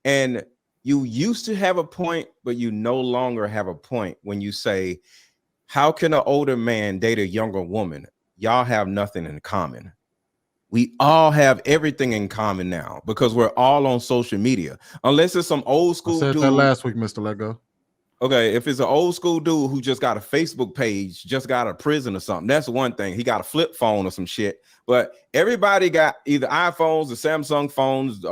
And you used to have a point, but you no longer have a point when you say, how can an older man date a younger woman? Y'all have nothing in common. We all have everything in common now because we're all on social media. Unless it's some old school I said dude. that last week, Mr. LetGo. Okay, if it's an old school dude who just got a Facebook page, just got a prison or something, that's one thing. He got a flip phone or some shit. But everybody got either iPhones or Samsung phones,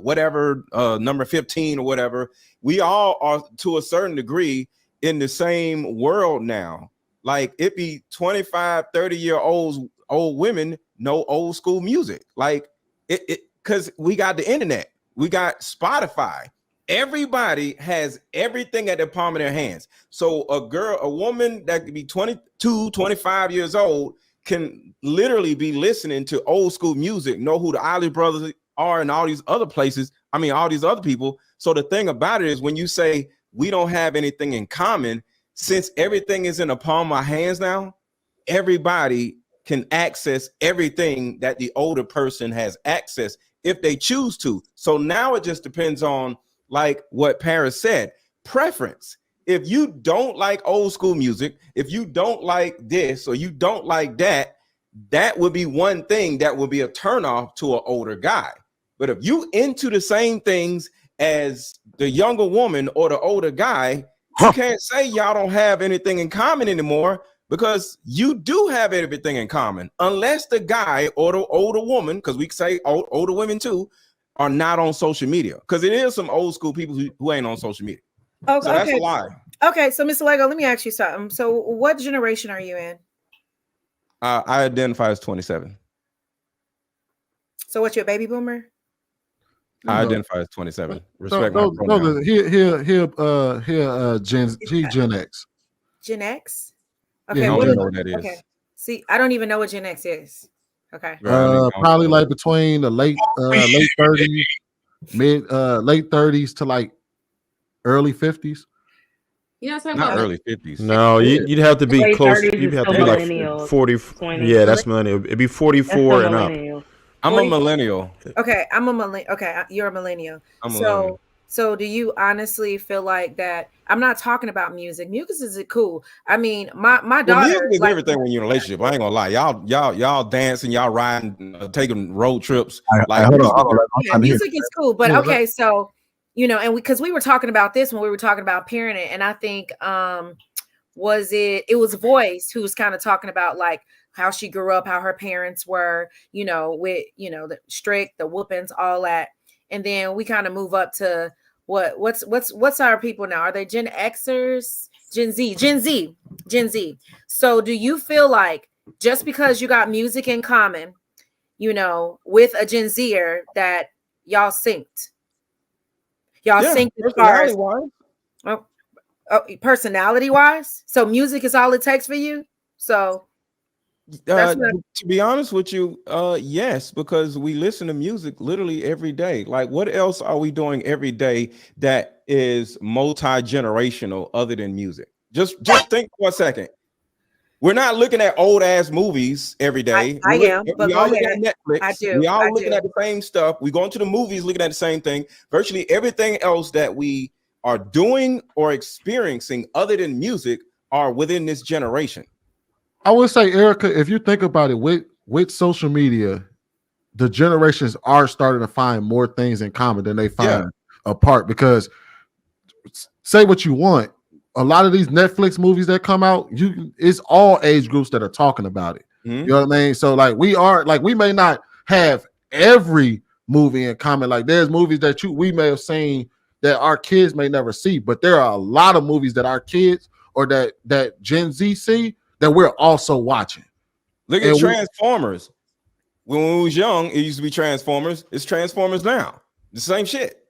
whatever, number 15 or whatever. We all are to a certain degree in the same world now. Like it be 25, 30-year-old women know old school music. Like it because we got the internet, we got Spotify. Everybody has everything at the palm of their hands. So a woman that could be 22, 25 years old can literally be listening to old school music, know who the Isley Brothers are and all these other places. I mean, all these other people. So the thing about it is when you say we don't have anything in common, since everything is in the palm of our hands now, everybody can access everything that the older person has access if they choose to. So now it just depends on, like what Paris said, preference. If you don't like old school music, if you don't like this or you don't like that, that would be one thing that would be a turnoff to an older guy. But if you into the same things as the younger woman or the older guy, you can't say y'all don't have anything in common anymore, because you do have everything in common, unless the guy or the older woman, because we say older women too, are not on social media, because it is some old school people who ain't on social media. Okay, so that's a lie. Okay, so Mr. LetGo, let me ask you something. So what generation are you in? I identify as 27. So what's your baby boomer? I identify as 27. Respect my no, Gen X. Gen X? Okay, yeah, what know what that is. Okay. See, I don't even know what Gen X is. Okay. Probably like between the late 30s, late 30s to like early 50s. You know, not early 50s. No, you'd have to be late close. 30s You'd have to is be like millennials, 40. 20. Yeah, that's millennial. It'd be 44 and up. I'm a millennial. Okay, I'm a millennial. Okay, you're a millennial. I'm a millennial. So do you honestly feel like that? I'm not talking about music. Music is cool. I mean, my daughter music is like, everything when you're in a relationship. I ain't gonna lie. Y'all dancing, y'all riding, taking road trips. Hold on. Yeah, music is cool, but okay, so you know, and because we were talking about this when we were talking about parenting, and I think it was Voice who was kind of talking about like how she grew up, how her parents were, you know, with, you know, the strict, the whoopings, all that. And then we kind of move up to what's our people now? Are they Gen Xers? Gen Z. So do you feel like just because you got music in common, you know, with a Gen Zer that y'all synced? Y'all synced as far as personality wise? So music is all it takes for you? So to be honest with you, yes, because we listen to music literally every day. Like, what else are we doing every day that is multi-generational other than music? Just think for a second. We're not looking at old ass movies every day. We all looking at Netflix. We all looking at the same stuff. We go into the movies looking at the same thing. Virtually everything else that we are doing or experiencing other than music are within this generation. I would say, Erica, if you think about it, with social media, the generations are starting to find more things in common than they find apart. Because say what you want, a lot of these Netflix movies that come out, it's all age groups that are talking about it. Mm-hmm. You know what I mean? So like we may not have every movie in common. Like there's movies that we may have seen that our kids may never see, but there are a lot of movies that our kids or that Gen Z see that we're also watching. Look at Transformers. When we was young, it used to be Transformers. It's Transformers now. The same shit.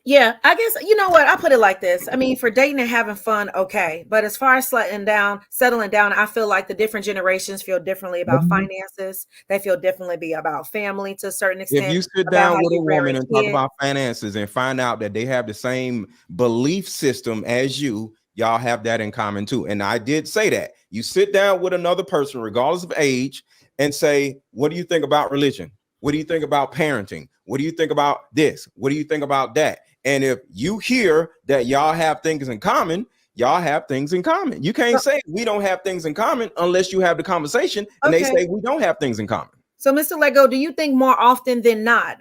Yeah, I guess, you know what? I put it like this. I mean, for dating and having fun, okay. But as far as settling down, I feel like the different generations feel differently about finances. They feel differently about family to a certain extent. If you sit down with a woman and talk about finances and find out that they have the same belief system as you, y'all have that in common too. And I did say that. You sit down with another person, regardless of age, and say, what do you think about religion? What do you think about parenting? What do you think about this? What do you think about that? And if you hear that y'all have things in common, y'all have things in common. You can't say we don't have things in common unless you have the conversation and they say we don't have things in common. So, Mr. LetGo, do you think more often than not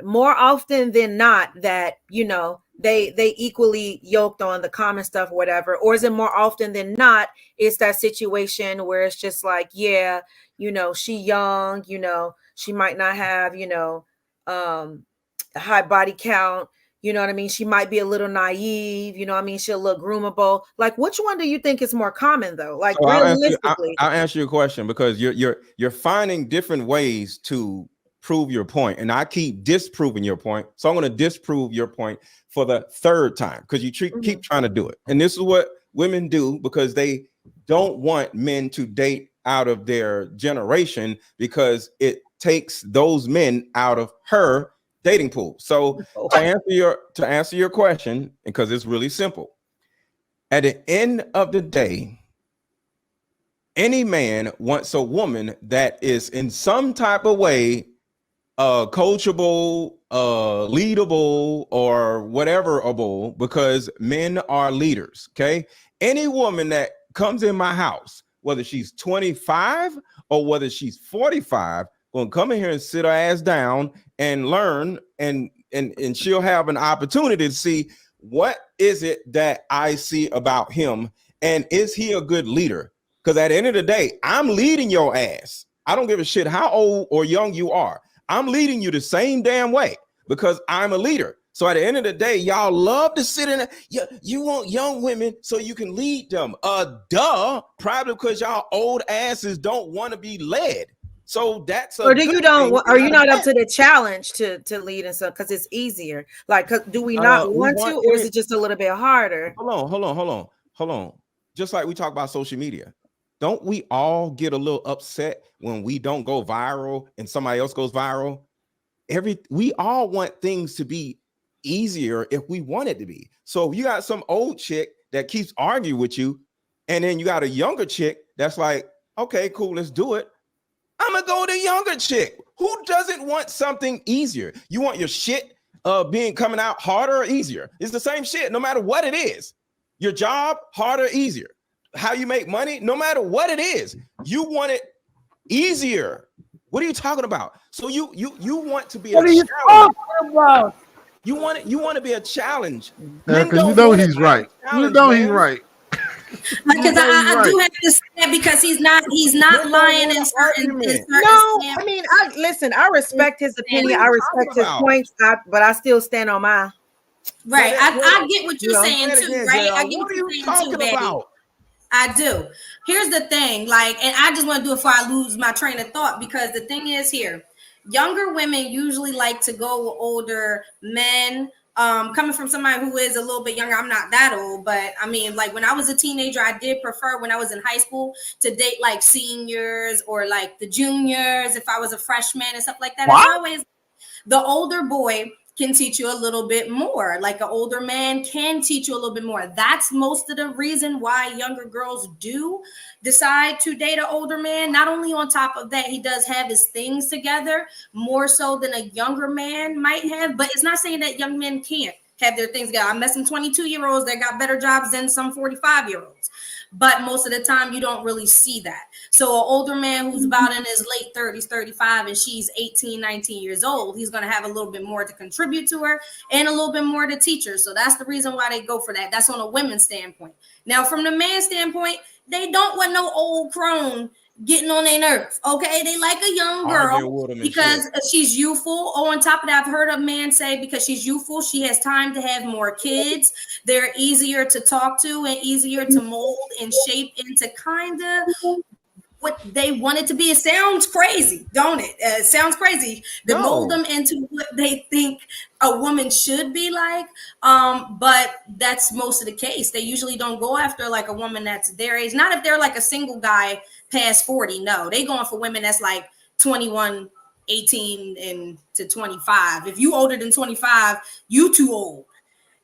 that, you know, they equally yoked on the common stuff, whatever, or is it more often than not, it's that situation where it's just like, yeah, you know, she young, you know, she might not have, you know, a high body count, you know what I mean? She might be a little naive, you know what I mean? She'll look groomable. Like, which one do you think is more common though? Like, so realistically, I'll answer your question because you're finding different ways to prove your point, and I keep disproving your point. So I'm going to disprove your point for the third time because you keep trying to do it. And this is what women do because they don't want men to date out of their generation because it takes those men out of her dating pool. So to answer your question, because it's really simple, at the end of the day, any man wants a woman that is in some type of way coachable, leadable, or whatever-able, because men are leaders. Okay, any woman that comes in my house, whether she's 25 or whether she's 45, gonna come in here and sit her ass down and learn, and she'll have an opportunity to see what is it that I see about him, and is he a good leader? Because at the end of the day, I'm leading your ass. I don't give a shit how old or young you are. I'm leading you the same damn way because I'm a leader. So at the end of the day, y'all love to sit in. You want young women so you can lead them. Duh. Probably because y'all old asses don't want to be led. So that's or do you don't? Are you not up to the challenge to lead and stuff because it's easier? Like, do we not want to, or is it just a little bit harder? Hold on. Just like we talk about social media, don't we all get a little upset when we don't go viral and somebody else goes viral? We all want things to be easier if we want it to be. So if you got some old chick that keeps arguing with you, and then you got a younger chick that's like, okay, cool, let's do it. I'm gonna go the younger chick. Who doesn't want something easier? You want your shit coming out harder or easier? It's the same shit, no matter what it is. Your job, harder, easier. How you make money, no matter what it is, you want it easier. What are you talking about? So you want to be a challenge. You want to be a challenge. Because you know he's right. You know he's right. Because I do have to say that because he's not lying in certain no, I mean, I respect his opinion. I respect his points, but I still stand on my right. I get what you're saying too, right? I get what you're saying too, baby. I do. Here's the thing, like, and I just want to do it before I lose my train of thought, because the thing is here, younger women usually like to go with older men. Coming from somebody who is a little bit younger, I'm not that old, but I mean, like when I was a teenager, I did prefer when I was in high school to date like seniors or like the juniors if I was a freshman and stuff like that. It's always the older boy can teach you a little bit more. Like an older man can teach you a little bit more. That's most of the reason why younger girls do decide to date an older man. Not only on top of that, he does have his things together more so than a younger man might have, but it's not saying that young men can't have their things together. I met some 22-year-olds that got better jobs than some 45-year-olds. But most of the time you don't really see that. So an older man who's about in his late 30s, 35, and she's 18, 19 years old, he's going to have a little bit more to contribute to her and a little bit more to teach her. So that's the reason why they go for that. That's on a women's standpoint. Now, from the man's standpoint, they don't want no old crone getting on their nerves. Okay, they like a young girl because she's youthful. Oh, on top of that, I've heard a man say because she's youthful, she has time to have more kids. They're easier to talk to and easier to mold and shape into kind of what they want it to be. It sounds crazy, don't it? It sounds crazy to mold them into what they think a woman should be like. But that's most of the case. They usually don't go after like a woman that's their age. Not if they're like a single guy past 40. No, they going for women that's like 21, 18 and to 25. If you older than 25, you too old.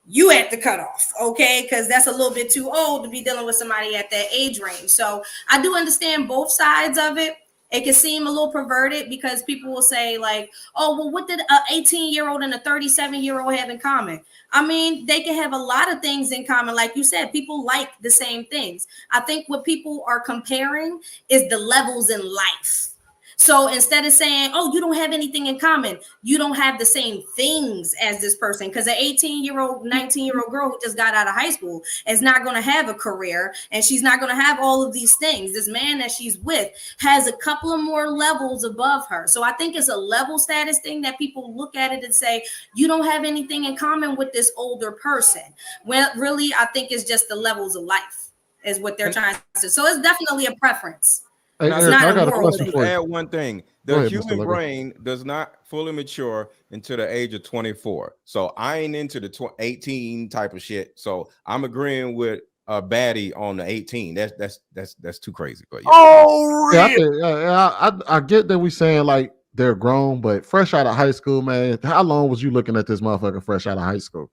You at the cutoff, okay? Because that's a little bit too old to be dealing with somebody at that age range. So I do understand both sides of it. It can seem a little perverted because people will say like, oh, well, what did an 18-year-old and a 37-year-old have in common? I mean, they can have a lot of things in common. Like you said, people like the same things. I think what people are comparing is the levels in life. So instead of saying, oh, you don't have anything in common, you don't have the same things as this person, because an 18-year-old, 19-year-old girl who just got out of high school is not going to have a career, and she's not going to have all of these things. This man that she's with has a couple of more levels above her. So I think it's a level status thing that people look at it and say, you don't have anything in common with this older person. Well, really, I think it's just the levels of life is what they're trying to say. So it's definitely a preference. Hey, Eric, I got a question for you. Add one thing: the human brain does not fully mature until the age of 24. So I ain't into the 18 type of shit. So I'm agreeing with Baddie on the 18. That's too crazy. But yeah. Oh, yeah, I get that we saying like they're grown, but fresh out of high school, man. How long was you looking at this motherfucker fresh out of high school?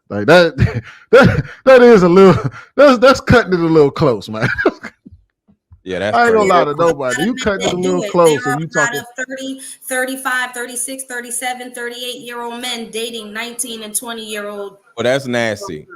Like that is a little that's cutting it a little close, man. Yeah, that's I ain't crazy. gonna lie to nobody. You cutting it a little close. There are and you a lot talking of 30, 35, 36, 37, 38-year-old men dating 19 and 20-year-old. Well, that's nasty.